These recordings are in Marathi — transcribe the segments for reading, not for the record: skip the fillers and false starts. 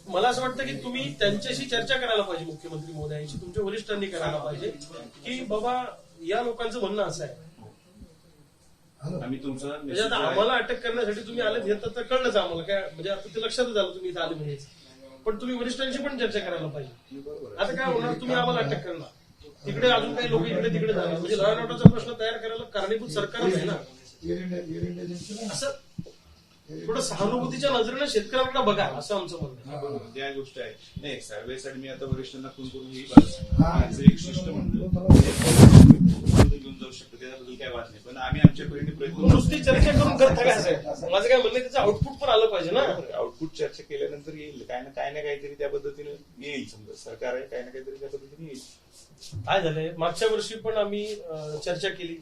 मला असं वाटतं की तुम्ही त्यांच्याशी चर्चा करायला पाहिजे, मुख्यमंत्री महोदयांशी, तुमच्या वरिष्ठांनी करायला पाहिजे की बाबा या लोकांचं म्हणणं असं आहे. आम्ही तुमचं म्हणजे आता आम्हाला अटक करण्यासाठी तुम्ही आले हे तर कळलंच आम्हाला काय, म्हणजे आता ते लक्षातच आलं तुम्ही इथे आले म्हणजे. पण तुम्ही वरिष्ठांशी पण चर्चा करायला पाहिजे. आता काय होणार, तुम्ही आम्हाला अटक करणार, तिकडे अजून काही लोक इकडे तिकडे जाणार, म्हणजे लॉ अँड ऑर्डरचा प्रश्न तयार करायला कारणीभूत सरकारच आहे ना. असं थोडं सहानुभूतीच्या नजरेनं शेतकऱ्यांना बघा, असं आमचं म्हणणं आहे. त्या गोष्ट आहे. नाही, सर्वेसाठी मी आता वरिष्ठांना फोन करून ही बात एक शिष्टमंडळ घेऊन जाऊ शकतो, त्याबद्दल काय वाद नाही. पण आम्ही आमच्या परीने प्रयत्न नुसती चर्चा करून करता काय साहेब, माझं काय म्हणणं आहे, त्याचं आउटपुट पण आलं पाहिजे ना. आउटपुट चर्चा केल्यानंतर येईल, काय ना काहीतरी त्या पद्धतीने येईल. समजा सरकार आहे, काही ना काहीतरी त्या पद्धतीने येईल. काय झालंय, मागच्या वर्षी पण आम्ही चर्चा केली,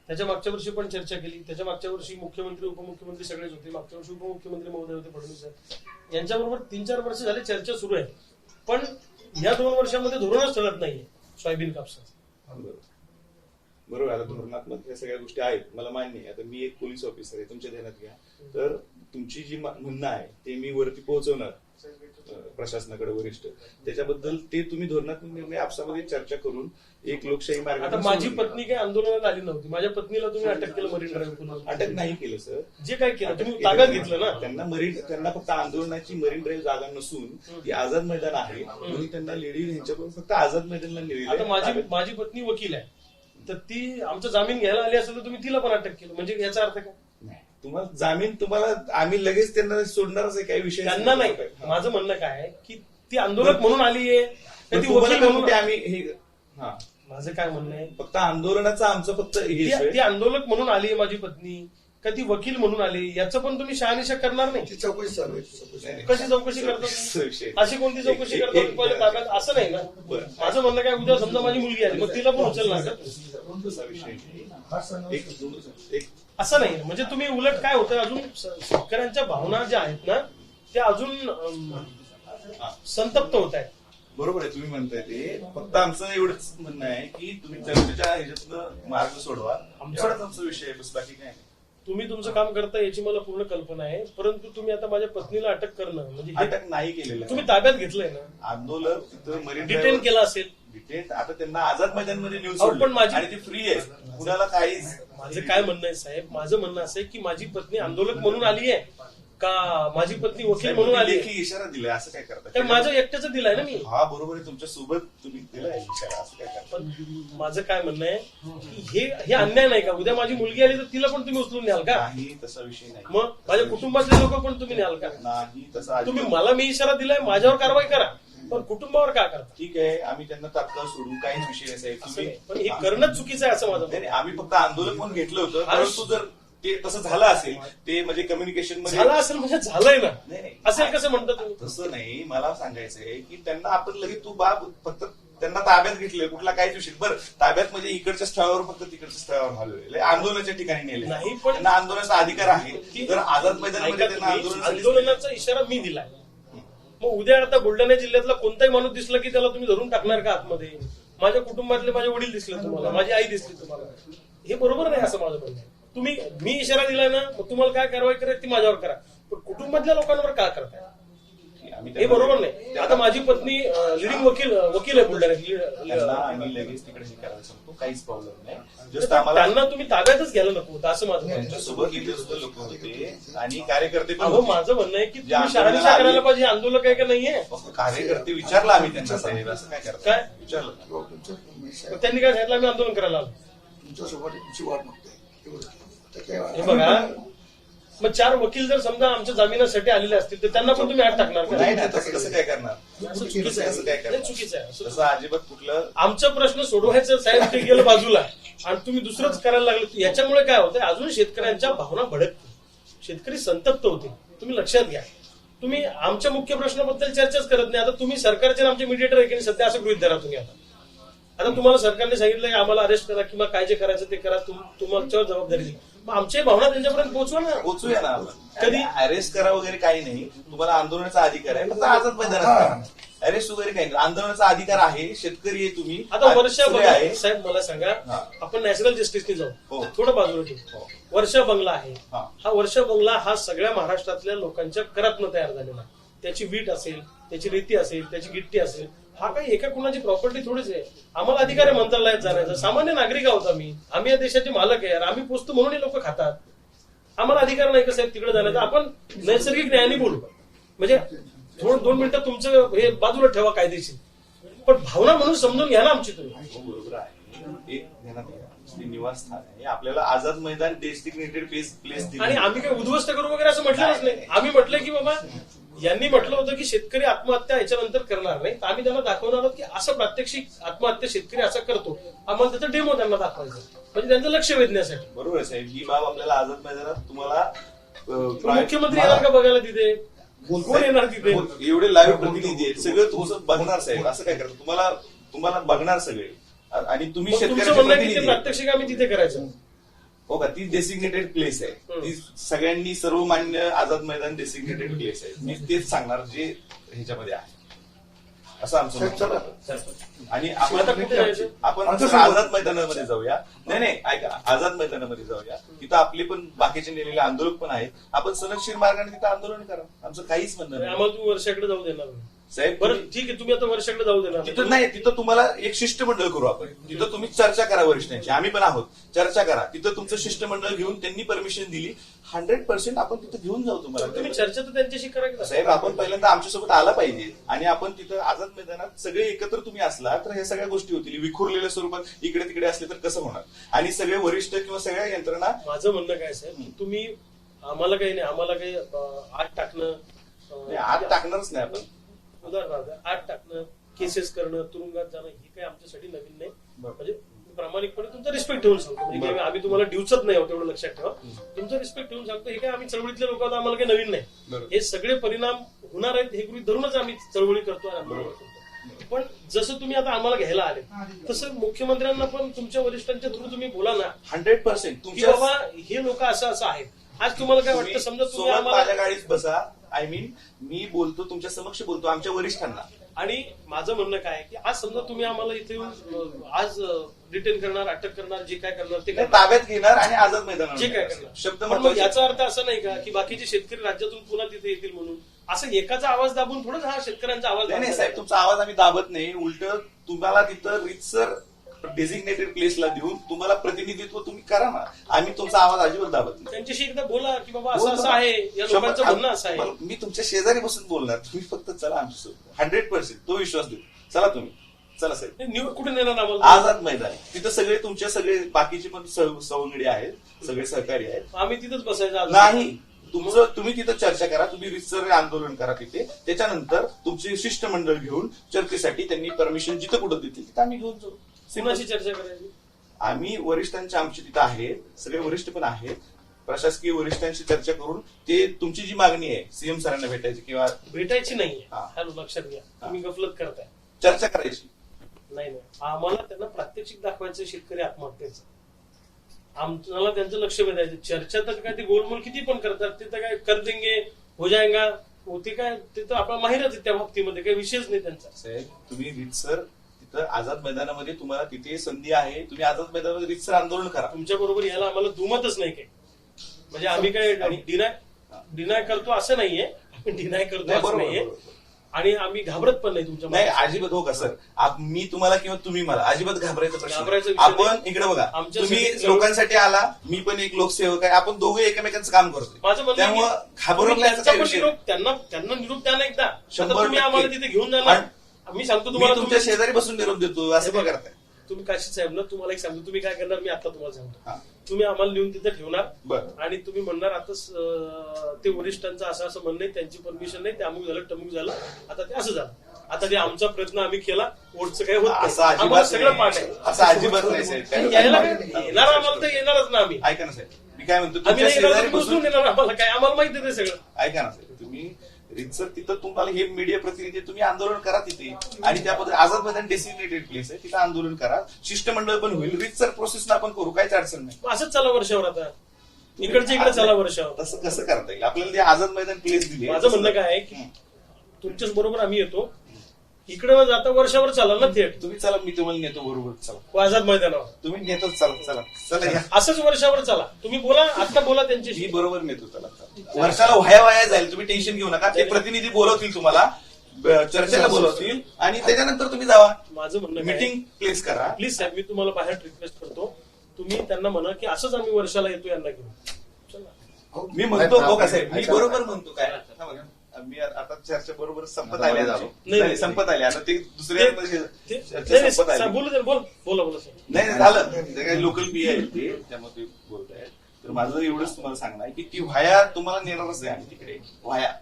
त्याच्या मागच्या वर्षी पण चर्चा केली, त्याच्या मागच्या वर्षी मुख्यमंत्री उपमुख्यमंत्री सगळेच होते, मागच्या वर्षी उपमुख्यमंत्री महोदय होते फडणवीस साहेब, यांच्याबरोबर 3-4 वर्ष झाले चर्चा सुरू आहे. पण या 2 वर्षांमध्ये धोरणच ठरत नाहीये सोयाबीन कापसाचं. बरोबर. आता धोरणात्मक या सगळ्या गोष्टी आहेत, मला मान्य आहे. आता मी एक पोलीस ऑफिसर आहे, तुमच्या ध्यानात घ्या. तर तुमची जी म्हणणं आहे ते मी वरती पोहोचवणार प्रशासनाकडे, वरिष्ठ, त्याच्याबद्दल ते तुम्ही धोरणात्मक निर्णय आपसामध्ये चर्चा करून एक लोकशाही मार्ग. आता माझी पत्नी काही आंदोलनात आली नव्हती, माझ्या पत्नीला तुम्ही अटक केलं मरीन ड्राईव्ह. अटक नाही केलं सर, जे काय केलं तुम्ही ताब्यात घेतलं ना. त्यांना फक्त आंदोलनाची मरीन ड्राईव्ह जागा नसून ती आझाद मैदान आहे, म्हणून त्यांना लेडीज ह्यांच्याकडून फक्त आझाद मैदानला नेलेलं. आता माझी पत्नी वकील आहे, तर ती आमचा जामीन घ्यायला आली असेल तर तुम्ही तिला पण अटक केलं, म्हणजे याचा अर्थ काय? तुम्हाला जामीन, तुम्हाला आम्ही लगेच त्यांना सोडणारच आहे, काही विषय त्यांना नाही. माझं म्हणणं काय आहे की ती आंदोलक म्हणून आलीये, ती वकील म्हणून आम्ही हे. माझं काय म्हणणं आहे, फक्त आंदोलनाचं आमचं फक्त ती आंदोलक म्हणून आली माझी पत्नी, का ती वकील म्हणून आली, याचं पण तुम्ही शहानिशा करणार नाही. चौकशी चालू आहे. कशी चौकशी करतात, अशी कोणती चौकशी करतात पहिले ताब्यात, असं नाही ना. माझं म्हणणं काय, उद्या समजा माझी मुलगी आली, मग तिला पण उचलणार का? असं नाही. म्हणजे तुम्ही उलट काय होतं, अजून शेतकऱ्यांच्या भावना ज्या आहेत ना त्या अजून संतप्त होत आहेत. बरोबर आहे, तुम्ही म्हणताय ते. फक्त आमचं एवढंच म्हणणं आहे की तुम्ही चर्चेच्या ह्याच्यातनं मार्ग सोडवा, एवढाच आमचा विषय आहे, बस बाकी काय नाही. तुम्ही तुमचं काम करता याची मला पूर्ण कल्पना आहे, परंतु तुम्ही आता माझ्या पत्नीला अटक करणं म्हणजे अटक नाही केलेलं, तुम्ही ताब्यात घेतलंय ना. आंदोलन तिथं मरीन डिटेन केलं असेल, डिटेन. आता त्यांना आझाद मैदानमध्ये न्यूज सोडली, पण माझी आणि ती फ्री आहे, कुणाला काहीच. माझं काय म्हणणं आहे साहेब, माझं म्हणणं असं आहे की माझी पत्नी आंदोलक म्हणून आली आहे का माझी पत्नी वकील म्हणून आली आहे? इशारा दिलाय, असं काय करता? तर माझं एकट्याचं दिलाय ना मी. हा बरोबर आहे, तुमच्या सोबत तुम्ही दिलाय इशारा, असं काय करता? पण माझं काय म्हणणं आहे की हे अन्याय नाही का? उद्या माझी मुलगी आली तर तिला पण तुम्ही उचलून न्याल का? नाही, तसा विषय नाही. मग माझ्या कुटुंबातले लोक पण तुम्ही न्याल का? नाही, तसं तुम्ही मला मी इशारा दिलाय, माझ्यावर कारवाई करा, पण कुटुंबावर का करता? ठीक आहे, आम्ही त्यांना तात्काळ सोडू, काहीच विषय नाही साहेब. पण हे करणंच चुकीचं आहे असं माझं म्हणणं. आम्ही फक्त आंदोलन म्हणून घेतलं होतं, परंतु जर ते तसं झालं असेल, ते म्हणजे कम्युनिकेशन मध्ये झालं असेल म्हणजे झालंय ना. नाही, असेल कसं म्हणता तुम्ही? तसं नाही, मला सांगायचंय की त्यांना आपण लगेच तू बाब फक्त त्यांना ताब्यात घेतलंय, कुठला काहीच विषय बरं ताब्यात म्हणजे इकडच्या स्थळावर फक्त तिकडच्या स्थळावर हलवलेलं, आंदोलनाच्या ठिकाणी नेले नाही. पण त्यांना आंदोलनाचा अधिकार आहे की जर आझाद मैदानामध्ये त्यांना आंदोलनाचा इशारा मी दिलाय, मग उद्या आता बुलढाणा जिल्ह्यातला कोणताही माणूस दिसला की त्याला तुम्ही धरून टाकणार का आतमध्ये? माझ्या कुटुंबातले माझे वडील दिसले तुम्हाला, माझी आई दिसली तुम्हाला, हे बरोबर नाही असं माझं म्हणणं आहे. मी इशारा दिलाय ना, मग तुम्हाला काय कारवाई करायची ती माझ्यावर करा, पण कुटुंबातल्या लोकांवर का करताय? हे बरोबर नाही. आता माझी पत्नी लिडिंग वकील आहे बुलढाण्यात, आम्ही लगेच तिकडे हे करायला सांगतो, काहीच प्रॉब्लेम नाही. त्यांना तुम्ही ताब्यातच घ्यायला नको होतं असं माझं म्हणणं आहे. सोबत इथे सुद्धा लोक होते आणि कार्यकर्ते पण अहो, माझं म्हणणं आहे की तुम्ही शहानिशा करायला पाहिजे, आंदोलक आहे का नाहीये? कार्यकर्ते विचारला आम्ही त्यांना, साहेब असं काय करता, काय विचारलं. त्यांनी काय सांगितलं, आम्ही आंदोलन करायला आलो. तुमच्यासोबत तुमची वाट बघतोय. हे बघा, मग 4 वकील जर समजा आमच्या जामिनासाठी आलेले असतील तर त्यांना पण तुम्ही आत टाकणार का? नाही, तसं काय करणार? चुकीचं आहे, असं काय करणार? चुकीचं आहे. तसं अजिबात कुठलं. आमचा प्रश्न सोडवायचं साहेब, ते गेलं बाजूला आणि तुम्ही दुसरंच करायला लागले. याच्यामुळे काय होतंय, अजून शेतकऱ्यांच्या भावना भडकतील, शेतकरी संतप्त होते. तुम्ही लक्षात घ्या, तुम्ही आमच्या मुख्य प्रश्नाबद्दल चर्चाच करत नाही. आता तुम्ही सरकारचे आमचे मीडिएटर आहे की नाही सध्या, असं गृहीत धरा तुम्ही. आता तुम्हाला सरकारने सांगितलं की आम्हाला अरेस्ट करा किंवा काय जे करायचं ते करा, तुमच्यावर जबाबदारी दिली, मग आमची भावना त्यांच्यापर्यंत पोहोचवा ना. पोहोचूया ना. कधी अरेस्ट करा वगैरे काही नाही, तुम्हाला आंदोलनाचा अधिकार आहे, फक्त आझाद मैदानात अरेस्ट वगैरे काही नाही. आंदोलनाचा अधिकार आहे, शेतकरी आहे तुम्ही. आता वर्षा बंगला आहे साहेब, मला सांगा, आपण नॅशनल जस्टिसने जाऊ, थोडं बाजूला ठेवू. वर्षा बंगला आहे, हा वर्षा बंगला हा सगळ्या महाराष्ट्रातल्या लोकांच्या करातनं तयार झालेला आहे. त्याची वीट असेल, त्याची रेती असेल, त्याची गिट्टी असेल, हा काही एका कुणाची प्रॉपर्टी थोडीच आहे. आम्हाला अधिकार आहे मंत्रालयात जाण्याचा. सामान्य नागरिक आहोत आम्ही या देशाचे मालक आहे. आम्ही पोचतो म्हणून हे लोक खातात. आम्हाला अधिकार नाही का साहेब तिकडे जाण्याचा. आपण नैसर्गिक न्यायाने बोलू. म्हणजे थोडं 2 मिनिटं तुमचं हे बाजूला ठेवा कायदेशीर, पण भावना म्हणून समजून घ्या ना आमची तुम्ही. हो, बरोबर आहे. एक ध्यानात घ्या, ते निवासस्थान आहे. आपल्याला आझाद मैदान डेसिग्नेटेड प्लेस दिली आणि आम्ही काही उद्ध्वस्त करू वगैरे असं म्हटलंच नाही. आम्ही म्हटलं की बाबा यांनी म्हटलं होतं की शेतकरी आत्महत्या याच्यानंतर करणार नाही. तर आम्ही त्यांना दाखवणार आहोत की असं प्रात्यक्षिक आत्महत्या शेतकरी असं करतो. आम्हाला त्याचा डेमो त्यांना दाखवायचं, म्हणजे त्यांचं लक्ष वेधण्यासाठी. बरोबर आहे साहेब. ही बाब आपल्याला आझाद मैदानात तुम्हाला मुख्यमंत्री येणार का बघायला तिथे? कोण येणार तिथे? एवढे लाईव्ह प्रतिनिधी आहेत, सगळं तुमचं बघणार साहेब. असं काय करतो, तुम्हाला बघणार सगळे. आणि तुम्ही मग तुमचं शेतकऱ्याचे म्हणणं आहे की ते प्रतिनिधी. प्रात्यक्षिक आम्ही तिथे करायचं. हो का, ती डेसिग्नेटेड प्लेस आहे. ती सगळ्यांनी सर्वमान्य आझाद मैदान डेसिग्नेटेड प्लेस आहे. मी तेच सांगणार जे ह्याच्यामध्ये आहे, असं आमचं साहेब, म्हणणं चला. आहे. आणि आता कुठे जायचं? आपण आमच्या आझाद मैदानामध्ये जाऊया. नाही ऐका, आझाद मैदानामध्ये जाऊया. तिथं आपले पण बाकीचे नेलेले आंदोलक पण आहेत. आपण सनदशीर मार्गाने तिथं आंदोलन करा. आमचं काहीच म्हणणं नाही आम्हाला तुम्ही वर्षाकडे जाऊ देणार नाही. साहेब. बरं ठीक आहे, तुम्ही आता वर्षाकडे जाऊ देणार तिथं नाही, तिथं तुम्हाला एक शिष्टमंडळ करू आपण. तिथं तुम्ही चर्चा करा वरिष्ठांची. आम्ही पण आहोत, चर्चा करा. तिथं तुमचं शिष्टमंडळ घेऊन त्यांनी परमिशन दिली 100% आपण तिथं घेऊन जाऊ तुम्ही तुम्हाला. चर्चा तर त्यांच्याशी करा की साहेब, आपण पहिल्यांदा आमच्यासोबत आला पाहिजे. आणि आपण तिथं आझाद मैदानात सगळे एकत्र तुम्ही असला तर ह्या सगळ्या गोष्टी होतील. विखुरलेल्या स्वरूपात इकडे तिकडे असले तर कसं होणार. आणि सगळे वरिष्ठ किंवा सगळ्या यंत्रणा. माझं म्हणणं काय साहेब, तुम्ही आम्हाला काही नाही, आम्हाला काही आत टाकणं, आत टाकणारच नाही आपण. उदाहरणार्थ आत टाकणं, केसेस करणं, तुरुंगात जाणं हे काही आमच्यासाठी नवीन नाही. म्हणजे प्रामाणिकपणे तुमचा रिस्पेक्ट ठेवून सांगतो. म्हणजे काही आम्ही तुम्हाला डिवचत नाही आहोत, एवढं लक्षात ठेवा. तुमचं रिस्पेक्ट ठेवून सांगतो. हे काय आम्ही चळवळीतले लोक आहोत, आम्हाला काही नवीन नाही. हे सगळे परिणाम होणार आहेत हे गृहीत धरूनच आम्ही चळवळी करतो आणि आंदोलन करतो. पण जसं तुम्ही आता आम्हाला घ्यायला आले तसं मुख्यमंत्र्यांना पण तुमच्या वरिष्ठांच्या थ्रू तुम्ही बोला ना 100% की तुमच्या बाबा हे लोक असं आहेत. आज तुम्हाला काय वाटतं, समजा तुम्ही सोबत आम्हाला, माझ्या गाडीत बसा. मी बोलतो, तुमच्या समक्ष बोलतो आमच्या वरिष्ठांना. आणि माझं म्हणणं काय आहे की आज समजा तुम्ही आम्हाला इथे येऊन आज डिटेन करणार, अटक करणार, जे काय करणार ते ते करणार, ताब्यात घेणार आणि आझाद मैदानावर जे काय नेणार. करणार. शब्द पण मग महत्वाचे. याचा अर्थ असा नाही का की बाकीचे शेतकरी राज्यातून पुन्हा तिथे येतील म्हणून असं एकाचा आवाज दाबून थोडंच हा शेतकऱ्यांचा आवाज नाही दाबला साहेब, तुमचा आवाज आम्ही दाबत नाही. उलट तुम्हाला तिथं रितसर डेसिग्नेटेड प्लेसला देऊन तुम्हाला प्रतिनिधित्व तुम्ही करा ना. आम्ही तुमचा आवाज अजिबात दाबत नाही. त्यांच्याशी एकदा बोला की बाबा असं असं आहे, या लोकांचं म्हणणं असं आहे. मी तुमच्या शेजारी बसून बोलणार. तुम्ही फक्त चला आमच्यासोबत. 100% तो विश्वास देतो. चला तुम्ही, चला साहेब. निवड कुठे नेणार आम्हाला? आझाद मैदान तिथं सगळे तुमच्या सगळे बाकीचे पण सवंगडी आहेत, सगळे सहकारी आहेत. आम्ही तिथंच बसायचं आज. नाही, तुम्ही तिथं चर्चा करा. तुम्ही रितसर आंदोलन करा तिथे. त्याच्यानंतर तुमचे शिष्टमंडळ घेऊन चर्चेसाठी त्यांनी परमिशन जिथं कुठं देतील तिथं आम्ही घेऊन जाऊ. कुणाशी चर्चा करायची? आम्ही वरिष्ठांचे आमचे तिथं आहेत, सगळे वरिष्ठ पण आहेत. प्रशासकीय वरिष्ठांशी चर्चा करून ते तुमची जी मागणी आहे सीएम सरांना भेटायची किंवा भेटायची नाहीये. हा. हॅलो, लक्षात घ्या, तुम्ही गफलत करताय. चर्चा करायची. नाही आम्हाला त्यांना प्रात्यक्षिक दाखवायचं शेतकरी आत्महत्येचं. आम्हाला त्यांचं लक्ष वेधायचं. चर्चा तर काय ते गोलमोल किती पण करतात, ते तर काय कर देंगे हो जाएगा, होते काय ते तर आपला माहिरच आहे त्या बाबतीमध्ये, काही विषयच नाही त्यांचा. साहेब, तुम्ही रितसर तिथं आझाद मैदानामध्ये तुम्हाला तिथे संधी आहे. तुम्ही आझाद मैदानामध्ये रितसर आंदोलन करा. तुमच्या बरोबर याला आम्हाला दुमतच नाही काही. म्हणजे आम्ही काय डिनाय करतो असं नाहीये, आपण डिनाय करतो नाही, असं बरोबर, नाहीये. बरोबर. आणि आम्ही घाबरत पण नाही तुमच्या नाही मागे. अजिबात हो का सर. मी तुम्हाला किंवा तुम्ही मला अजिबात घाबरायचा प्रश्न घाबरायचा नाही. विषय आपण इकडे बघा, आमच्या तुम्ही सगळी- लोकांसाठी आला, मी पण एक लोकसेवक आहे. आपण दोघे एकमेकांचं काम करतोय. माझं म्हणणं आहे त्यामुळं की घाबरून तुम्ही जायचं त्यांचा काही पण विषय निरोप त्यांना निरोप द्या ना एकदा. आता 100% तुम्ही आम्हाला तिथे घेऊन जाणार. मी सांगतो मी तुम्हाला, तुमच्या शेजारी बसून निरोप देतो. असं काय करताय तुम्ही काशी साहेब ना, तुम्हाला एक सांगतो तुम्ही काय करणार. मी आता तुम्हाला सांगतो, हा. तुम्ही आम्हाला लिहून तिथे ठेवणार बरं. आणि तुम्ही म्हणणार आता ते वरिष्ठांचं असं असं म्हणणं आहे, त्यांची परमिशन नाही, ते अमुक झालं टमुक झालं, आता ते असं झालं. आता ते आमचा प्रयत्न आम्ही केला, वोटचं काय होत असं नाही. आम्हाला अजिबात सगळं पाठ नाही. आहे. असं अजिबात नाही साहेब. आणि यायला काय येणार आम्हाला तर येणारच ना आम्ही. ऐका ना साहेब, मी काय म्हणतो, आम्ही तुमच्या नाही येणार शेजारी तर उचलून बसून येणार. आम्हाला काय, आम्हाला माहिती आहे ते सगळं. ऐका ना साहेब, तुम्ही रितसर तिथं तुम्हाला हे मीडिया प्रतिनिधी तुम्ही आंदोलन करा तिथे. आणि त्याबद्दल आझाद मैदान डेसिग्नेटेड प्लेस आहे, तिथं आंदोलन करा. शिष्टमंडळ पण होईल. रितसर प्रोसेसनं आपण करू, काहीच अडचण नाही. मग असंच चला वर्षावर. आता इकडच्या इकडे चला वर्षावर. तसं कसं करता येईल आपल्याला? ते आझाद मैदान प्लेस दिली. माझं म्हणणं काय आहे की तुमच्याच बरोबर आम्ही येतो. इकडे न जाता वर्षावर चाला ना थेट तुम्ही चला, मी तुम्हाला नेतो बरोबर. चला आझाद मैदानावर. तुम्ही नेतो, चला चला चला या. असंच वर्षावर चला. तुम्ही बोला, आता बोला त्यांच्याशी. मी बरोबर नेतो. चला चला. वर्षाला वाया जाईल, तुम्ही टेन्शन घेऊ नका. ते प्रतिनिधी बोलवतील तुम्हाला, चर्चेला बोलवतील आणि त्याच्यानंतर तुम्ही जावा, माझं म्हणणं मीटिंग प्लेस करा. प्लीज साहेब, मी तुम्हाला बाहेर रिक्वेस्ट करतो, तुम्ही त्यांना म्हणा की असंच आम्ही वर्षाला येतो यांना घेऊन. चला. मी म्हणतो बघा साहेब, मी बरोबर म्हणतो काय. मी आता चर्चा बरोबर संपत आली आमची. नाही संपत आली आता. ते दुसऱ्या चर्चा संपत आली. बोलू दे, बोला साहेब. नाही झालं, ते काही लोकल पी आहे ते, त्यामुळे ते बोलत आहे. तर माझं एवढंच तुम्हाला सांगणं आहे की ती व्हाया तुम्हाला नेणारच आहे आम्ही तिकडे. व्हाया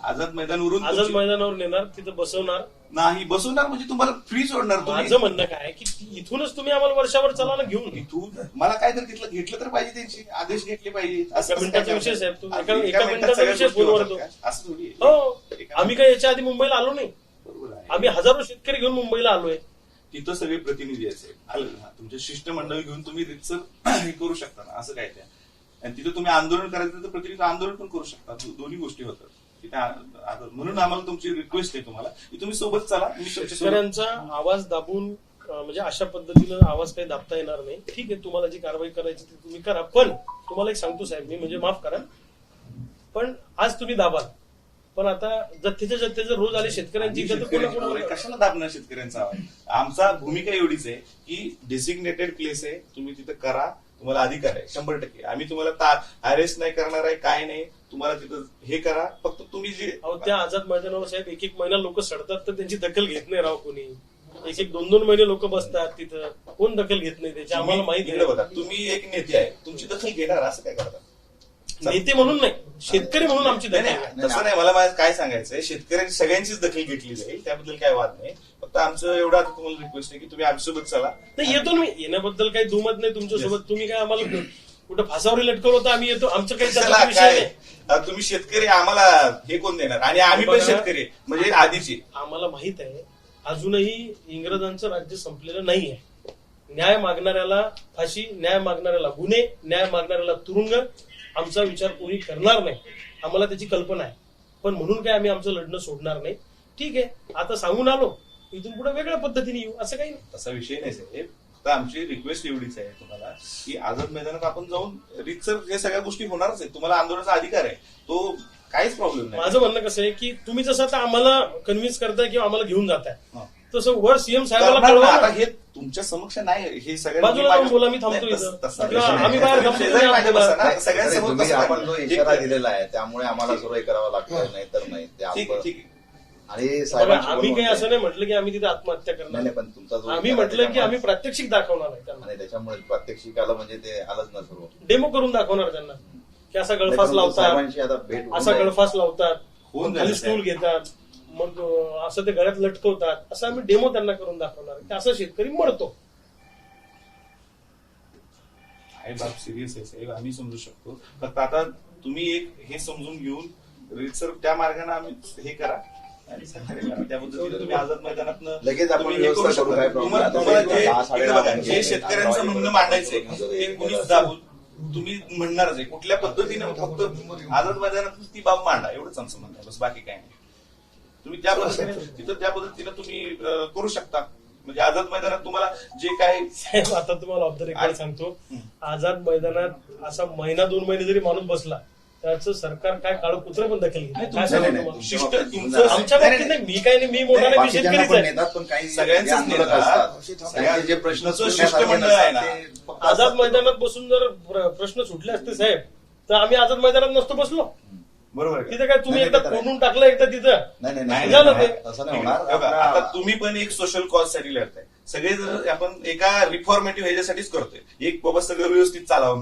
आझाद मैदानवरून आझाद मैदानावर नेणार, तिथं बसवणार नाही. बसवणार म्हणजे तुम्हाला फ्री सोडणार. माझं म्हणणं काय की इथूनच तुम्ही आम्हाला वर्षावर चला ना घेऊन. इथून मला काय तर तिथलं घेतलं तर पाहिजे, त्यांचे आदेश घेतले पाहिजे. एका मिनिटाचा विषय साहेब, तुम्ही एका मिनिटाचा सगळ्या विषय गोष्टी फोनवर होतात तो. का? असं थोडी आहे. हो, आम्ही काय याच्या आधी मुंबईला आलो नाही. बरोबर आहे. आम्ही हजारो शेतकरी घेऊन मुंबईला आलोय. तिथं सगळे प्रतिनिधी असेल, आलं ना, तुमचे शिष्टमंडळ घेऊन तुम्ही रितसर हे करू शकता ना, असं काय त्या. आणि तिथं तुम्ही आंदोलन करायचं तर प्रतिनिधी आंदोलन पण करू शकता. दोन्ही गोष्टी होतात तिथे. म्हणून आम्हाला तुमची रिक्वेस्ट आहे तुम्हाला की तुम्ही सोबत चला. मी शेतकऱ्यांचा आवाज दाबून म्हणजे अशा पद्धतीनं आवाज काही दाबता येणार नाही. ठीक आहे, तुम्हाला जी कारवाई करायची ती तुम्ही करा. पण तुम्हाला एक सांगतो साहेब, मी म्हणजे माफ करा, पण आज तुम्ही दाबाल, पण आता जथ्थेच्या जथ्थे रोज आले शेतकऱ्यांची कशाला दाबणार शेतकऱ्यांचा आवाज. आमचा भूमिका एवढीच आहे की डेसिग्नेटेड प्लेस आहे, तुम्ही तिथं करा, तुम्हाला अधिकार आहे 100%. आम्ही तुम्हाला अरेस्ट नाही करणार आहे, काय नाही. तुम्हाला तिथं हे करा, फक्त तुम्ही जे त्या आझाद मैदानावर साहेब एक महिना लोक सडतात तर त्यांची दखल घेत नाही राव कोणी. 1-2 महिने लोक बसतात तिथं, कोण दखल घेत नाही त्याची. आम्हाला माहिती आहे. बघा, तुम्ही एक नेते आहे, तुमची दखल घेणार असं काय करता. नेते म्हणून नाही, शेतकरी म्हणून आमची दखल. तसं नाही, मला माझं काय सांगायचंय, शेतकऱ्यांची सगळ्यांचीच दखल घेतली जाईल, त्याबद्दल काय वाद नाही. फक्त आमचं एवढं आता तुम्हाला रिक्वेस्ट आहे की तुम्ही आमच्यासोबत चला. नाही, येतो मी, येण्याबद्दल काही दुमत नाही तुमच्यासोबत. तुम्ही काय आम्हाला कुठं फासावर लटकवलं होतं, आम्ही येतो. आमचं काही त्याचा विषय नाही. तुम्ही शेतकरी, आम्हाला हे कोण देणार. आणि आम्ही पण शेतकरी म्हणजे आधीची. आम्हाला माहित आहे अजूनही इंग्रजांचं राज्य संपलेलं नाही आहे. न्याय मागणाऱ्याला फाशी, न्याय मागणाऱ्याला गुन्हे, न्याय मागणाऱ्याला तुरुंग. आमचा विचार कोणी करणार नाही, आम्हाला त्याची कल्पना आहे. पण म्हणून काय आम्ही आमचं लढणं सोडणार नाही. ठीक आहे, आता सांगून आलो, इथून पुढे वेगळ्या पद्धतीने येऊ, असं काही नाही. तसा विषय नाही साहेब. तर आमची रिक्वेस्ट एवढीच आहे तुम्हाला की आझाद मैदानात आपण जाऊन रितसर हे सगळ्या गोष्टी होणारच आहेत. तुम्हाला आंदोलनाचा अधिकार आहे, तो काहीच प्रॉब्लेम नाही. माझं म्हणणं कसं आहे की तुम्ही जसं आता आम्हाला कन्व्हिन्स करताय किंवा आम्हाला घेऊन जाताय, तसं वर सीएम साहेबांना कळवा. आता हे तुमच्या समक्ष नाही, हे बाजूला बोला, मी थांबतो इथं. आम्ही बाहेर थांबतो. सगळ्यांसमोर आपण जो इशारा दिलेला आहे त्यामुळे आम्हाला सुरू करावं लागतं, नाही तर नाही ते आणि आम्ही काही असं नाही म्हटलं की आम्ही तिथे आत्महत्या करणार नाही, पण तुमचा जो आम्ही म्हटलं की आम्ही प्रात्यक्षिक दाखवणार आहे त्यांना. आणि त्याच्यामुळे प्रात्यक्षिकाला म्हणजे ते आलंच ना सर्व. डेमो करून दाखवणार त्यांना की असा गळफास लावतात, साहेबांशी आता भेट असा गळफास लावतात, खाली स्टूल घेतात, मग असं ते गळ्यात लटकवतात. असं आम्ही डेमो त्यांना करून दाखवणार की असा शेतकरी मरतो. आहे बाब सिरियस आहे साहेब, आम्ही समजू शकतो. फक्त आता तुम्ही एक हे समजून घेऊन रितसर त्या मार्गाने आम्ही हे करा आणि त्या पद्धतीने तुम्ही आझाद मैदानातनं लगेच आपण तुम्ही हे करू व्यवस्था करू. शकता. काय तुम्हाला प्रॉब्लेम जे शेतकऱ्यांचं म्हणणं मांडायचंय ते कुणीच दाबून तुम्ही म्हणणारच आहे कुठल्या पद्धतीने. फक्त आझाद मैदानात ती बाब मांडा, एवढंच आमचं म्हणणं आहे, बस बाकी काय नाही. तुम्ही त्या पद्धतीने तिथं त्या पद्धतीने तुम्ही करू शकता. म्हणजे आझाद मैदानात तुम्हाला जे काय. साहेब, आता तुम्हाला ऑफ द रेकॉर्ड सांगतो, आझाद मैदानात असा 1-2 महिने जरी माणूस बसला त्याचं सरकार काय काळं कुत्रं पण दखल घेईल. आमच्या बाबतीत नाही, मी काय नाही, मी मोठा नाही, मी शेतकरीच आहे. पण काही सगळ्यांचे जे प्रश्न शिष्टमंडळ आहे ना, आझाद मैदानात बसून जर प्रश्न सुटले असते साहेब तर आम्ही आझाद मैदानात नसतो बसलो. बरोबर. तिथे काय तुम्ही एकदा कोंडून टाकलं एकदा तिथं नाही झालं ते. असं नाही होणार. आता तुम्ही पण एक सोशल कॉज साठी लढताय. सगळे जर आपण एका रिफॉर्मेटिव्ह ह्याच्यासाठीच करतोय, एक बाबा सगळं व्यवस्थित चालावं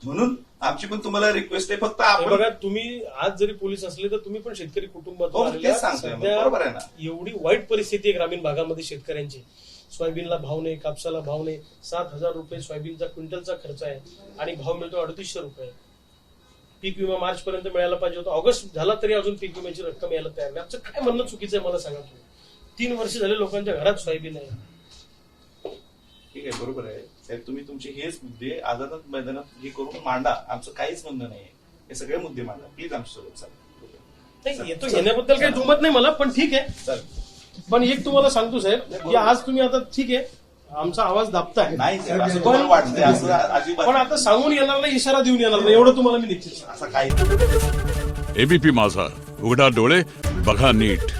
म्हणून आमची पण तुम्हाला रिक्वेस्ट आहे. फक्त आपण बघा, तुम्ही आज जरी पोलीस असले तर तुम्ही पण शेतकरी कुटुंबात तेच सांगतोय. बरोबर आहे ना. एवढी वाईट परिस्थिती आहे ग्रामीण भागामध्ये शेतकऱ्यांची. सोयाबीनला भाव नाही, कापसाला भाव नाही. 7,000 रुपये सोयाबीनचा क्विंटलचा खर्च आहे आणि भाव मिळतो 350 रुपये. पीक विमा मार्च पर्यंत मिळायला पाहिजे होता, ऑगस्ट झाला तरी अजून पीक विम्याची रक्कम यायला तयार नाही. आमचं काय म्हणणं चुकीचं आहे मला सांगा तुम्ही. 3 वर्ष झाले लोकांच्या घरात सोयाबीन आहे. ठीक आहे, बरोबर आहे साहेब. तुम्ही तुमचे हेच मुद्दे आझाद मैदानात हे करून मांडा. आमचं काहीच म्हणणं नाही, हे सगळे मुद्दे मांडा प्लीज आमच्यासोबत. चालेल, नाही, येतो येण्याबद्दल काही दुमत नाही मला, पण ठीक आहे. चालेल. पण एक तुम्हाला सांगतो साहेब की आज तुम्ही आता ठीक आहे आमचा आवाज दाबताय नाही साहेब, असं तुम्हाला वाटतंय असं अजिबात पण आता सांगून येणार नाही इशारा देऊन येणार नाही एवढं तुम्हाला मी निश्चित सांगतो. असं काही एबीपी माझा, उघडा डोळे बघा नीट.